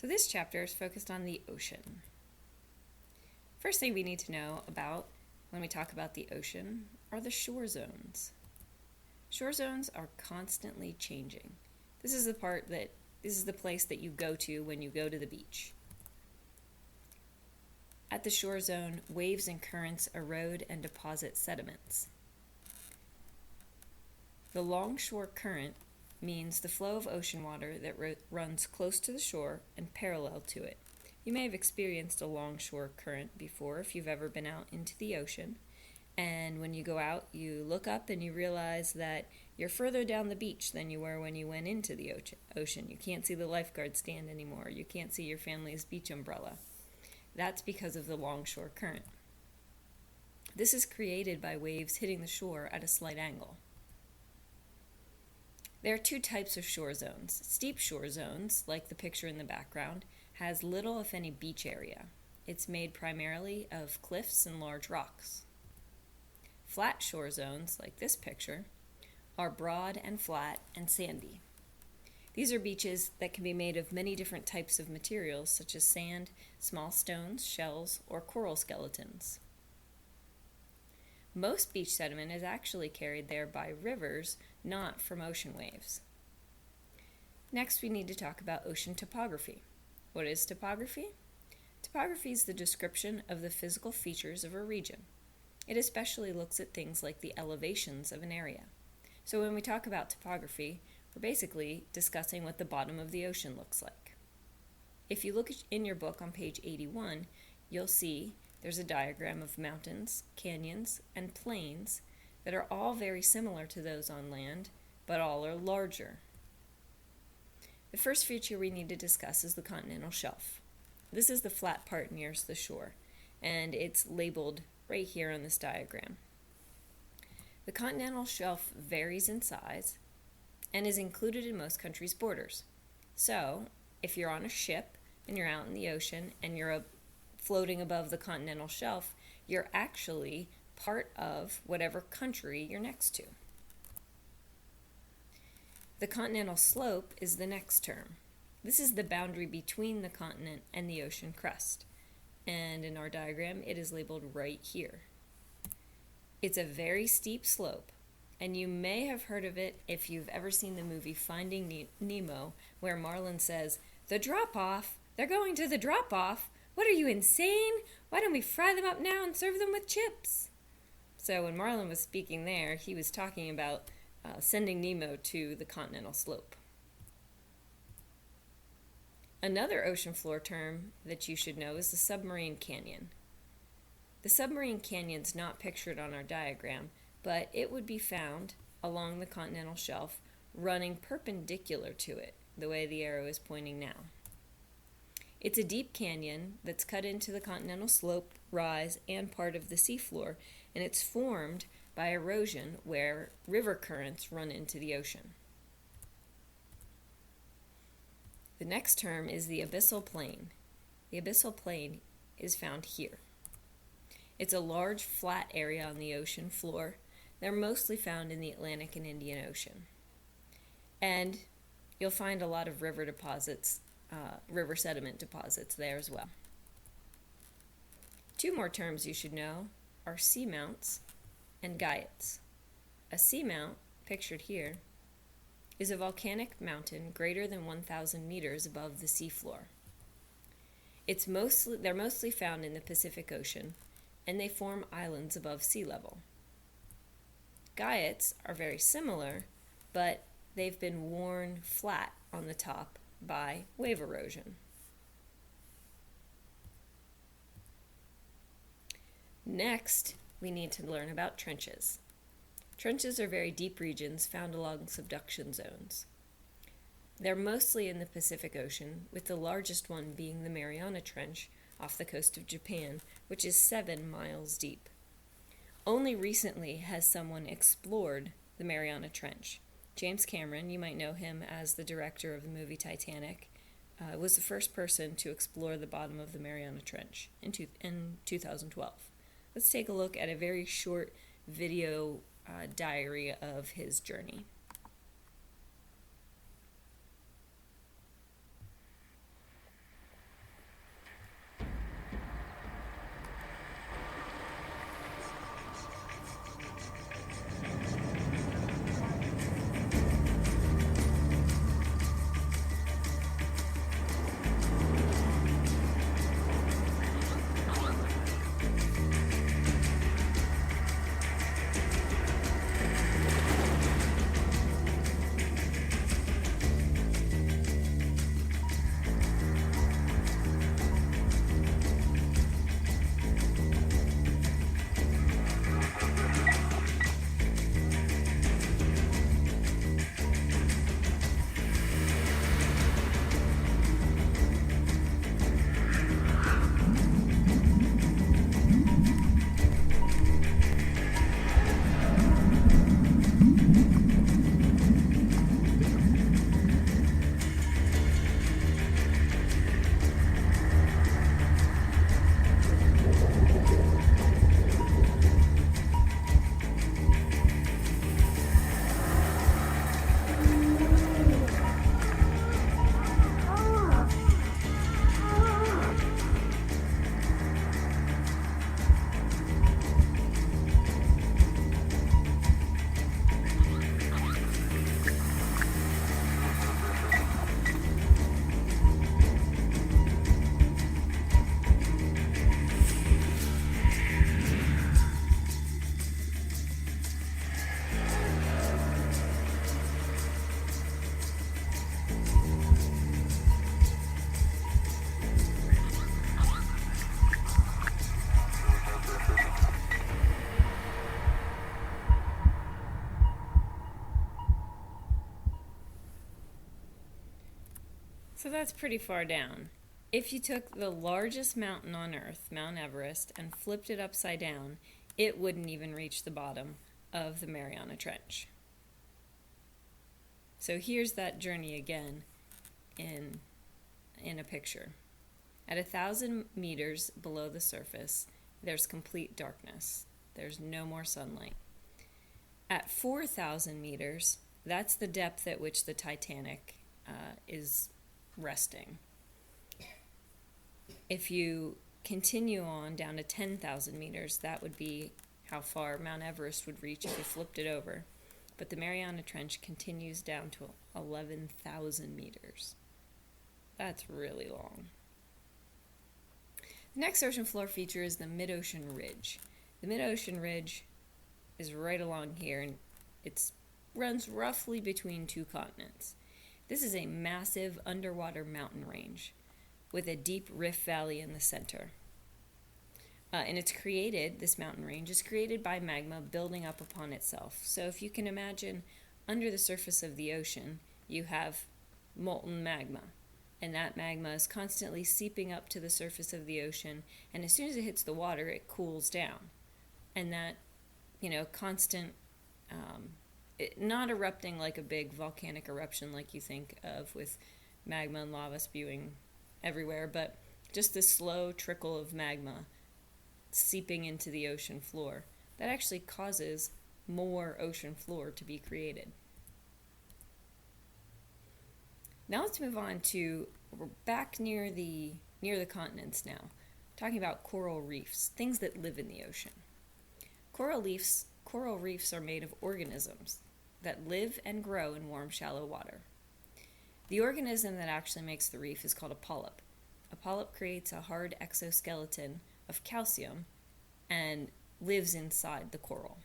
So this chapter is focused on the ocean. First thing we need to know about when we talk about the ocean are the shore zones. Shore zones are constantly changing. This is the place that you go to when you go to the beach. At the shore zone, waves and currents erode and deposit sediments. The longshore current means the flow of ocean water that runs close to the shore and parallel to it. You may have experienced a longshore current before if you've ever been out into the ocean. And when you go out, you look up and you realize that you're further down the beach than you were when you went into the ocean. You can't see the lifeguard stand anymore. You can't see your family's beach umbrella. That's because of the longshore current. This is created by waves hitting the shore at a slight angle. There are two types of shore zones. Steep shore zones, like the picture in the background, has little if any beach area. It's made primarily of cliffs and large rocks. Flat shore zones, like this picture, are broad and flat and sandy. These are beaches that can be made of many different types of materials, such as sand, small stones, shells, or coral skeletons. Most beach sediment is actually carried there by rivers, not from ocean waves. Next, we need to talk about ocean topography. What is topography? Topography is the description of the physical features of a region. It especially looks at things like the elevations of an area. So when we talk about topography, we're basically discussing what the bottom of the ocean looks like. If you look in your book on page 81, you'll see there's a diagram of mountains, canyons, and plains that are all very similar to those on land, but all are larger. The first feature we need to discuss is the continental shelf. This is the flat part nearest the shore, and it's labeled right here on this diagram. The continental shelf varies in size and is included in most countries' borders. So, if you're on a ship and you're out in the ocean and you're floating above the continental shelf, you're actually part of whatever country you're next to. The continental slope is the next term. This is the boundary between the continent and the ocean crust. And in our diagram, it is labeled right here. It's a very steep slope, and you may have heard of it if you've ever seen the movie Finding Nemo, where Marlin says, "The drop-off! They're going to the drop-off! What are you, insane? Why don't we fry them up now and serve them with chips?" So when Marlin was speaking there, he was talking about sending Nemo to the continental slope. Another ocean floor term that you should know is the submarine canyon. The submarine canyon's not pictured on our diagram, but it would be found along the continental shelf running perpendicular to it, the way the arrow is pointing now. It's a deep canyon that's cut into the continental slope, rise, and part of the seafloor, and it's formed by erosion where river currents run into the ocean. The next term is the abyssal plain. The abyssal plain is found here. It's a large flat area on the ocean floor. They're mostly found in the Atlantic and Indian Ocean. And you'll find a lot of river deposits, river sediment deposits there as well. Two more terms you should know are seamounts and guyots. A seamount, pictured here, is a volcanic mountain greater than 1,000 meters above the seafloor. They're mostly found in the Pacific Ocean, and they form islands above sea level. Guyots are very similar, but they've been worn flat on the top by wave erosion. Next, we need to learn about trenches. Trenches are very deep regions found along subduction zones. They're mostly in the Pacific Ocean, with the largest one being the Mariana Trench off the coast of Japan, which is 7 miles deep. Only recently has someone explored the Mariana Trench. James Cameron, you might know him as the director of the movie Titanic, was the first person to explore the bottom of the Mariana Trench in 2012. Let's take a look at a very short video diary of his journey. that's pretty far down. If you took the largest mountain on Earth, Mount Everest, and flipped it upside down, it wouldn't even reach the bottom of the Mariana Trench. So here's that journey again in a picture. At 1,000 meters below the surface, there's complete darkness. There's no more sunlight. At 4,000 meters, that's the depth at which the Titanic is resting. If you continue on down to 10,000 meters, that would be how far Mount Everest would reach if you flipped it over. But the Mariana Trench continues down to 11,000 meters. That's really long. The next ocean floor feature is the mid-ocean ridge. The mid-ocean ridge is right along here, and it runs roughly between two continents. This is a massive underwater mountain range with a deep rift valley in the center. And this mountain range is created by magma building up upon itself. So if you can imagine, under the surface of the ocean, you have molten magma. And that magma is constantly seeping up to the surface of the ocean. And as soon as it hits the water, it cools down. And that, constant, not erupting like a big volcanic eruption like you think of with magma and lava spewing everywhere, but just this slow trickle of magma seeping into the ocean floor that actually causes more ocean floor to be created. Now let's move on we're back near the continents now, talking about coral reefs, things that live in the ocean. Coral reefs are made of organisms that live and grow in warm, shallow water. The organism that actually makes the reef is called a polyp. A polyp creates a hard exoskeleton of calcium and lives inside the coral.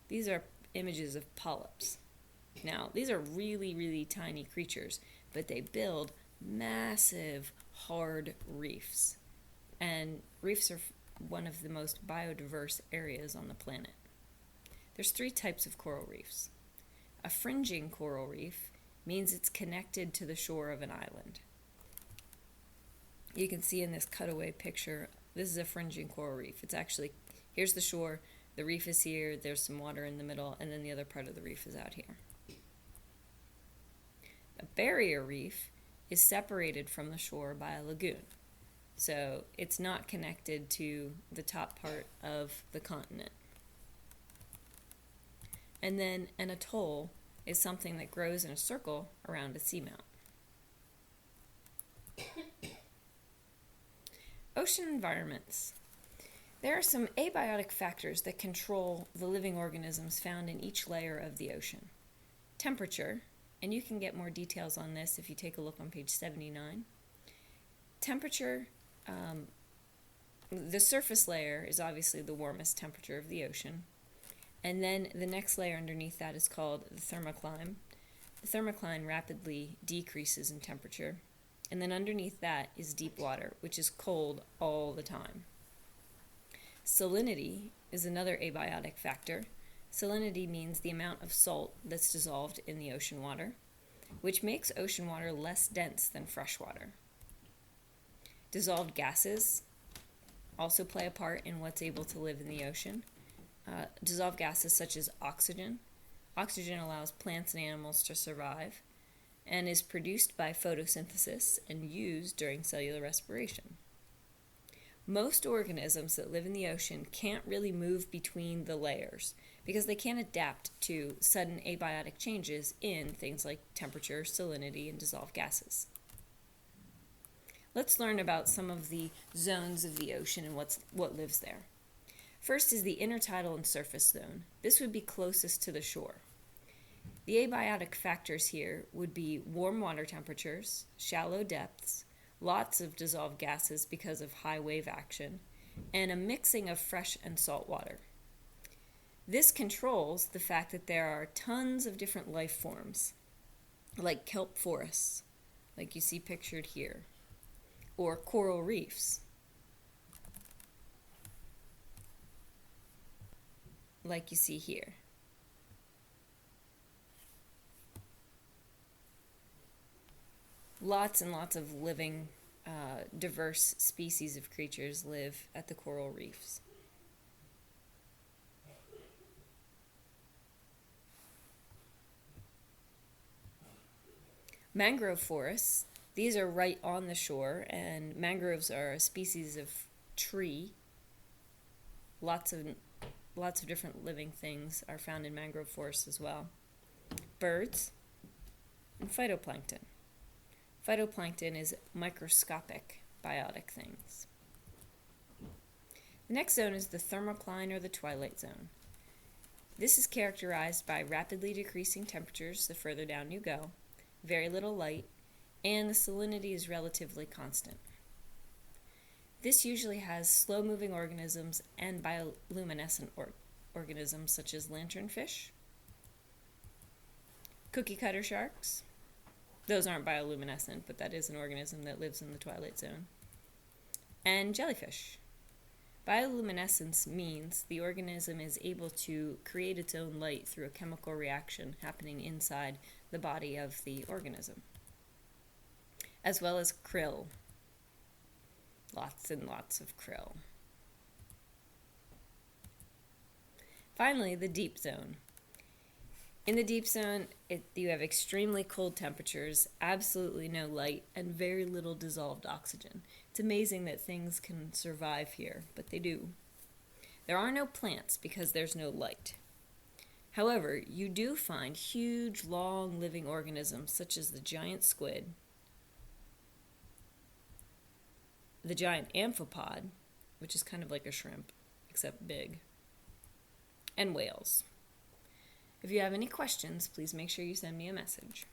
These are images of polyps. Now, these are really, really tiny creatures, but they build massive, hard reefs. And reefs are one of the most biodiverse areas on the planet. There's 3 types of coral reefs. A fringing coral reef means it's connected to the shore of an island. You can see in this cutaway picture, this is a fringing coral reef. It's actually, here's the shore, the reef is here, there's some water in the middle, and then the other part of the reef is out here. A barrier reef is separated from the shore by a lagoon. So it's not connected to the top part of the continent. And then an atoll is something that grows in a circle around a seamount. Ocean environments. There are some abiotic factors that control the living organisms found in each layer of the ocean. Temperature, and you can get more details on this if you take a look on page 79. Temperature, the surface layer is obviously the warmest temperature of the ocean. And then the next layer underneath that is called the thermocline. The thermocline rapidly decreases in temperature. And then underneath that is deep water, which is cold all the time. Salinity is another abiotic factor. Salinity means the amount of salt that's dissolved in the ocean water, which makes ocean water less dense than fresh water. Dissolved gases also play a part in what's able to live in the ocean. Dissolved gases such as oxygen. Oxygen allows plants and animals to survive and is produced by photosynthesis and used during cellular respiration. Most organisms that live in the ocean can't really move between the layers because they can't adapt to sudden abiotic changes in things like temperature, salinity, and dissolved gases. Let's learn about some of the zones of the ocean and what lives there. First is the intertidal and surface zone. This would be closest to the shore. The abiotic factors here would be warm water temperatures, shallow depths, lots of dissolved gases because of high wave action, and a mixing of fresh and salt water. This controls the fact that there are tons of different life forms, like kelp forests, like you see pictured here, or coral reefs, like you see here. Lots and lots of living, diverse species of creatures live at the coral reefs. Mangrove forests, these are right on the shore, and mangroves are a species of tree. Lots of different living things are found in mangrove forests as well. Birds and phytoplankton. Phytoplankton is microscopic biotic things. The next zone is the thermocline or the twilight zone. This is characterized by rapidly decreasing temperatures the further down you go, very little light, and the salinity is relatively constant. This usually has slow-moving organisms and bioluminescent organisms such as lanternfish, cookie cutter sharks. Those aren't bioluminescent, but that is an organism that lives in the twilight zone. And jellyfish. Bioluminescence means the organism is able to create its own light through a chemical reaction happening inside the body of the organism. As well as krill. Lots and lots of krill. Finally, the deep zone. In the deep zone, you have extremely cold temperatures, absolutely no light, and very little dissolved oxygen. It's amazing that things can survive here, but they do. There are no plants because there's no light. However, you do find huge, long living organisms such as the giant squid, the giant amphipod, which is kind of like a shrimp, except big, and whales. If you have any questions, please make sure you send me a message.